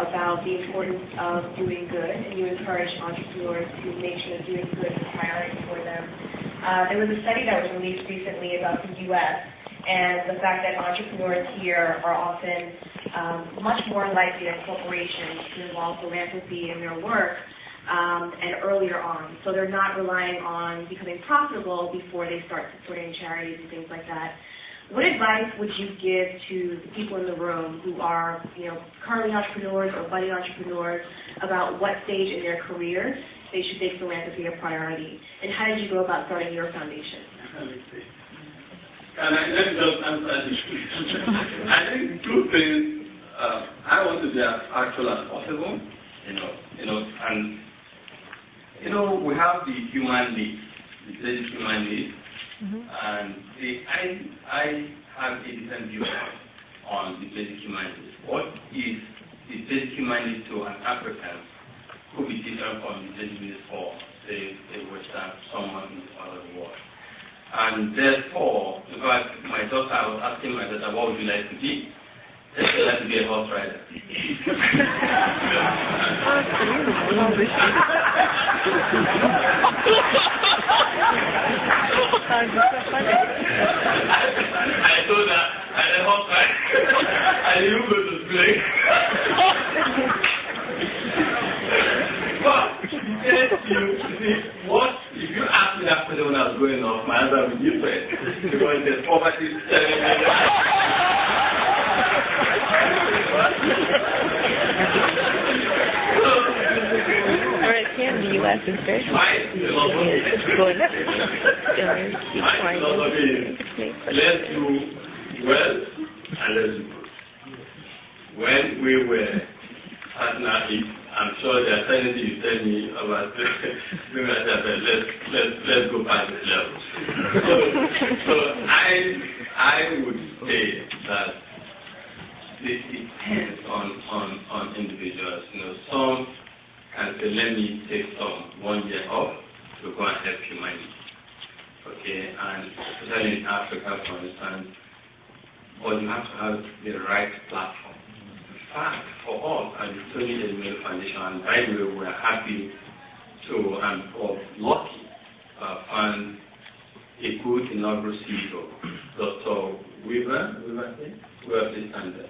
about the importance of doing good, and you encourage entrepreneurs to make sure that doing good is a priority for them. There was a study that was released recently about the U.S. and the fact that entrepreneurs here are often much more likely than corporations to involve philanthropy in their work and earlier on. So they're not relying on becoming profitable before they start supporting charities and things like that. What advice would you give to the people in the room who are, currently entrepreneurs or budding entrepreneurs about what stage in their careers they should make philanthropy a priority? And how did you go about starting your foundation? Let me just answer this. I think two things. I want to be as factual as possible, and we have the human needs, the basic human needs. And I have a different view on the basic human needs. What is the basic human need to an African could be different from the basic needs for, say, a Western, someone in the part of the world. And therefore, in fact, my daughter, I was asking my daughter, what would you like to be? She would like to be a horse rider. I told her, I said, horse ride. I didn't go to play. But, if you ask me that question when I was growing up, my answer would be different. Because there's poverty telling me the U.S. is very good. Let's do well and let's do good. When we were partnering, I'm sure there are things you tell me about let's go past this level. So I would say that it depends on individuals. Some can say, let me take 1 year off to go and help humanity. Okay, and especially in Africa, for instance, but you have to have the right platform. In fact, for us at the Elumelu Foundation, and by the way, we are happy to and lucky find a good inaugural CEO, Dr. Weaver, please stand there.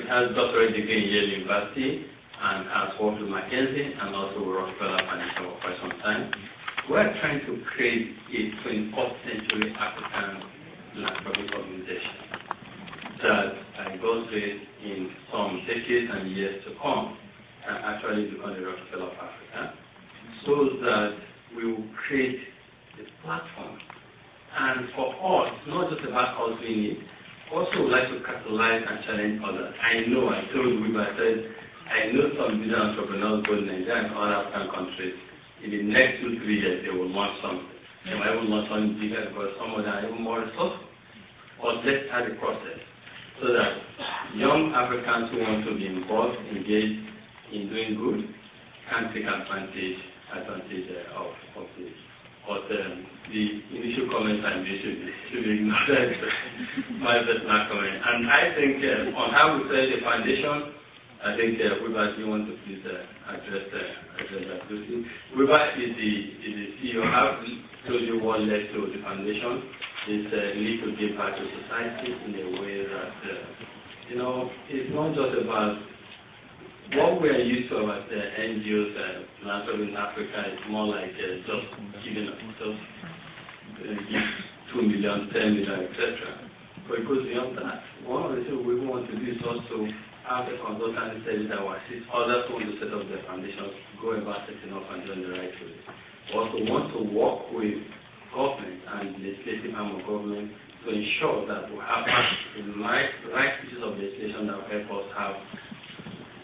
Has doctorate degree in Yale University and has worked with McKinsey and also Rockefeller Foundation for quite some time. We're trying to create a 21st century African philanthropic organization that goes with in some decades and years to come and actually become the Rockefeller of Africa, so that we will create a platform. And for us, it's not just about us doing it. Also would like to catalyze and challenge others. I told you, I said, I know some business entrepreneurs both in Nigeria and other African countries. In the next 2-3 years, they will launch something. They might even launch something bigger because some of them are even more resourceful. But let's start the process so that young Africans who want to be involved, engaged in doing good, can take advantage of this. But the initial comments I made should be ignored. My personal comment. And I think on how we set the foundation, I think Weber, you want to please address that. Weber is the CEO. I have told you what led to the foundation. It's need to give back to society in a way that it's not just about what we are used to about NGOs in Africa. Is more like just giving just give 2 million, 10 million, etc. But it goes beyond that. One of the things we want to do is also have a consultant study that will assist others who want to set up their foundations, go about setting up and doing the right way. We also want to work with government and the legislative arm of government to ensure that we have the right pieces of legislation that will help us have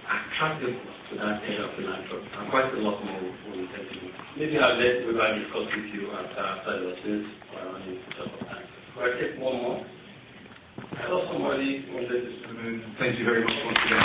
attractive to that area of philanthropy. And quite a lot more will tell you. Maybe I'll let Weber discuss with you after the since we're running out of time. I'll take one more. I thought somebody wanted to. Thank you very much once again.